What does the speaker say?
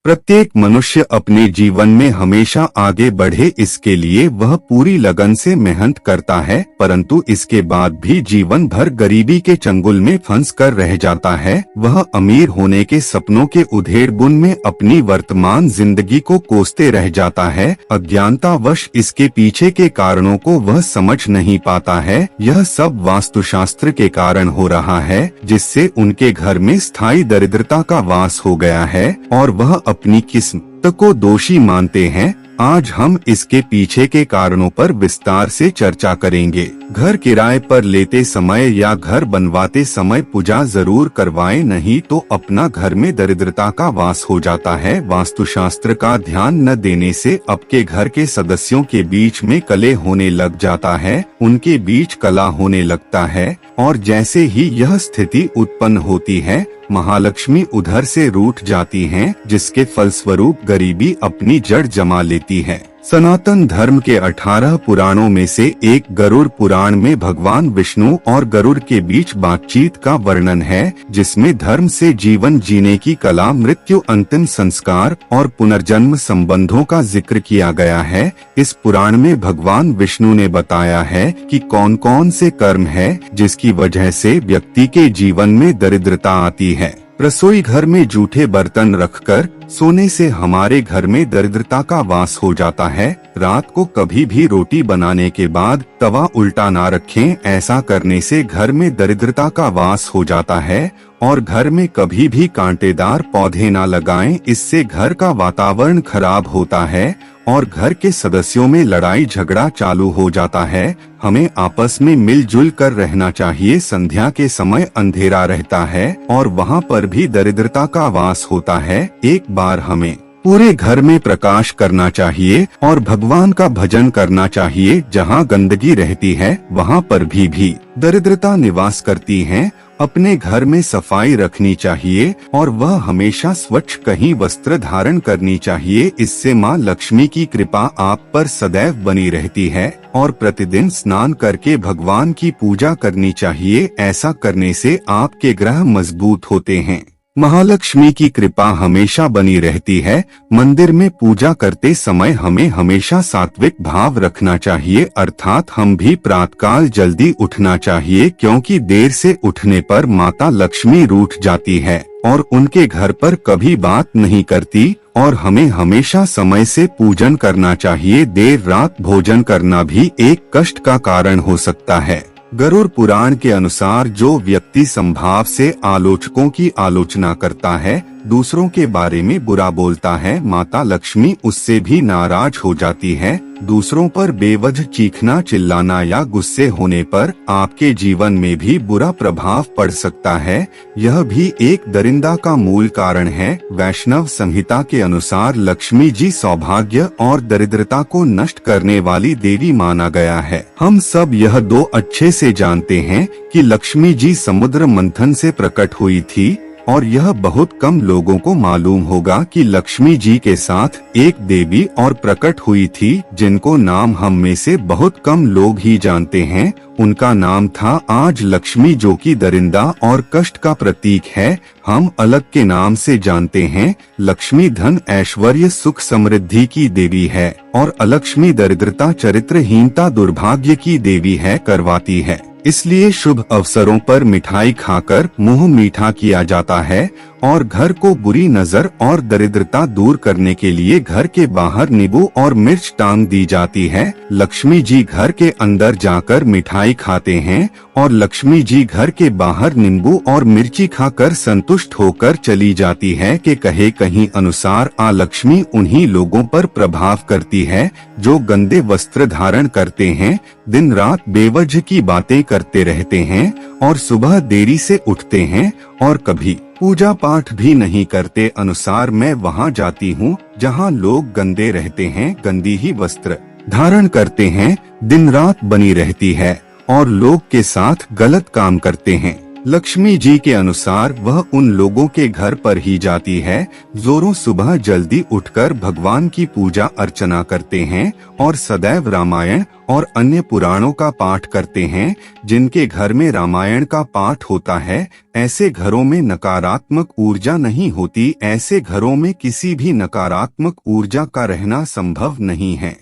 प्रत्येक मनुष्य अपने जीवन में हमेशा आगे बढ़े इसके लिए वह पूरी लगन से मेहनत करता है, परंतु इसके बाद भी जीवन भर गरीबी के चंगुल में फंस कर रह जाता है। वह अमीर होने के सपनों के उधेड़बुन में अपनी वर्तमान जिंदगी को कोसते रह जाता है। अज्ञानतावश इसके पीछे के कारणों को वह समझ नहीं पाता है। यह सब वास्तुशास्त्र के कारण हो रहा है, जिससे उनके घर में स्थायी दरिद्रता का वास हो गया है और वह अपनी किस्मत को दोषी मानते हैं। आज हम इसके पीछे के कारणों पर विस्तार से चर्चा करेंगे। घर किराए पर लेते समय या घर बनवाते समय पूजा जरूर करवाएं, नहीं तो अपना घर में दरिद्रता का वास हो जाता है। वास्तुशास्त्र का ध्यान न देने से आपके घर के सदस्यों के बीच में कलह होने लग जाता है, उनके बीच कलह होने लगता है और जैसे ही यह स्थिति उत्पन्न होती है, महालक्ष्मी उधर से रूठ जाती हैं, जिसके फलस्वरूप गरीबी अपनी जड़ जमा लेती है। सनातन धर्म के 18 पुराणों में से एक गरुड़ पुराण में भगवान विष्णु और गरुड़ के बीच बातचीत का वर्णन है, जिसमें धर्म से जीवन जीने की कला, मृत्यु, अंतिम संस्कार और पुनर्जन्म संबंधों का जिक्र किया गया है। इस पुराण में भगवान विष्णु ने बताया है कि कौन कौन से कर्म है जिसकी वजह से व्यक्ति के जीवन में दरिद्रता आती है। रसोई घर में जूठे बर्तन रखकर सोने से हमारे घर में दरिद्रता का वास हो जाता है। रात को कभी भी रोटी बनाने के बाद तवा उल्टा ना रखें, ऐसा करने से घर में दरिद्रता का वास हो जाता है। और घर में कभी भी कांटेदार पौधे ना लगाएं, इससे घर का वातावरण खराब होता है और घर के सदस्यों में लड़ाई झगड़ा चालू हो जाता है। हमें आपस में मिलजुल कर रहना चाहिए। संध्या के समय अंधेरा रहता है और वहाँ पर भी दरिद्रता का वास होता है। एक बार हमें पूरे घर में प्रकाश करना चाहिए और भगवान का भजन करना चाहिए। जहाँ गंदगी रहती है वहाँ पर भी दरिद्रता निवास करती है। अपने घर में सफाई रखनी चाहिए और वह हमेशा स्वच्छ कहीं वस्त्र धारण करनी चाहिए। इससे माँ लक्ष्मी की कृपा आप पर सदैव बनी रहती है। और प्रतिदिन स्नान करके भगवान की पूजा करनी चाहिए। ऐसा करने से आपके ग्रह मजबूत होते हैं। महालक्ष्मी की कृपा हमेशा बनी रहती है। मंदिर में पूजा करते समय हमें हमेशा सात्विक भाव रखना चाहिए, अर्थात हम भी प्रातःकाल जल्दी उठना चाहिए, क्योंकि देर से उठने पर माता लक्ष्मी रूठ जाती है और उनके घर पर कभी बात नहीं करती। और हमें हमेशा समय से पूजन करना चाहिए। देर रात भोजन करना भी एक कष्ट का कारण हो सकता है। गरुड़ पुराण के अनुसार जो व्यक्ति संभाव से आलोचकों की आलोचना करता है, दूसरों के बारे में बुरा बोलता है, माता लक्ष्मी उससे भी नाराज हो जाती है। दूसरों पर बेवजह चीखना, चिल्लाना या गुस्से होने पर आपके जीवन में भी बुरा प्रभाव पड़ सकता है। यह भी एक दरिंदा का मूल कारण है। वैष्णव संहिता के अनुसार लक्ष्मी जी सौभाग्य और दरिद्रता को नष्ट करने वाली देवी माना गया है। हम सब यह दो अच्छे से जानते हैं कि लक्ष्मी जी समुद्र मंथन से प्रकट हुई थी और यह बहुत कम लोगों को मालूम होगा कि लक्ष्मी जी के साथ एक देवी और प्रकट हुई थी, जिनको नाम हम में से बहुत कम लोग ही जानते हैं। उनका नाम था आज लक्ष्मी, जो कि दरिंदा और कष्ट का प्रतीक है। हम अलग के नाम से जानते हैं। लक्ष्मी धन, ऐश्वर्य, सुख, समृद्धि की देवी है और अलक्ष्मी दरिद्रता, चरित्रहीनता, दुर्भाग्य की देवी है, करवाती है। इसलिए शुभ अवसरों पर मिठाई खाकर मुंह मीठा किया जाता है और घर को बुरी नजर और दरिद्रता दूर करने के लिए घर के बाहर नींबू और मिर्च टांग दी जाती है। लक्ष्मी जी घर के अंदर जाकर मिठाई खाते हैं और लक्ष्मी जी घर के बाहर नींबू और मिर्ची खाकर संतुष्ट होकर चली जाती है। कि कहे कहीं अनुसार आ लक्ष्मी उन्हीं लोगों पर प्रभाव करती है जो गंदे वस्त्र धारण करते हैं, दिन रात बेवजह की बातें करते रहते हैं और सुबह देरी से उठते हैं और कभी पूजा पाठ भी नहीं करते। अनुसार मैं वहाँ जाती हूँ जहाँ लोग गंदे रहते हैं, गंदी ही वस्त्र धारण करते हैं, दिन रात बनी रहती है और लोग के साथ गलत काम करते हैं। लक्ष्मी जी के अनुसार वह उन लोगों के घर पर ही जाती है जो सुबह जल्दी उठकर भगवान की पूजा अर्चना करते हैं और सदैव रामायण और अन्य पुराणों का पाठ करते हैं। जिनके घर में रामायण का पाठ होता है, ऐसे घरों में नकारात्मक ऊर्जा नहीं होती। ऐसे घरों में किसी भी नकारात्मक ऊर्जा का रहना संभव नहीं है।